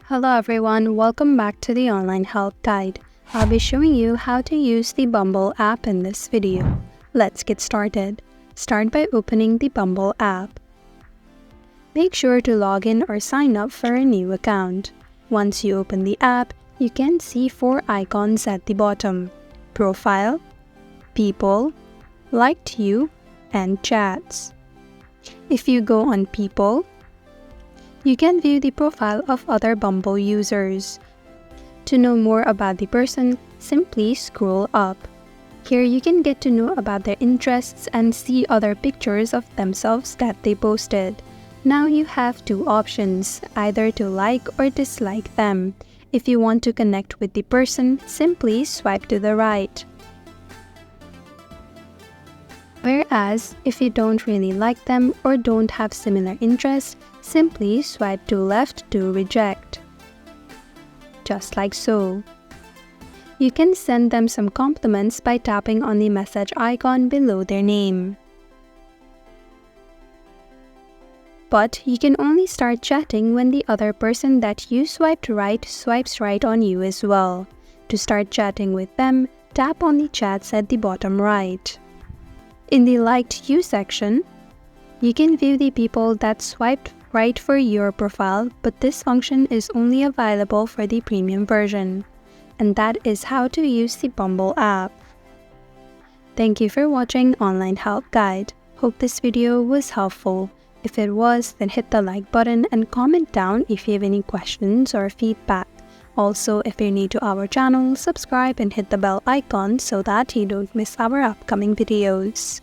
Hello everyone, welcome back to the online help guide. I'll be showing you how to use the Bumble app in this video. Let's get started. Start by opening the Bumble app. Make sure to log in or sign up for a new account. Once you open the app, you can see 4 icons at the bottom: Profile, People, Liked You, and Chats. If you go on People, you can view the profile of other Bumble users. To know more about the person, simply scroll up. Here you can get to know about their interests and see other pictures of themselves that they posted. Now you have 2 options, either to like or dislike them. If you want to connect with the person, simply swipe to the right. Whereas, if you don't really like them or don't have similar interests, simply swipe to left to reject. Just like so. You can send them some compliments by tapping on the message icon below their name. But you can only start chatting when the other person that you swiped right swipes right on you as well. To start chatting with them, tap on the chats at the bottom right. In the Liked You section, you can view the people that swiped right for your profile, but this function is only available for the premium version. And that is how to use the Bumble app. Thank you for watching Online Help Guide. Hope this video was helpful. If it was, then hit the like button and comment down if you have any questions or feedback. Also, if you're new to our channel, subscribe and hit the bell icon so that you don't miss our upcoming videos.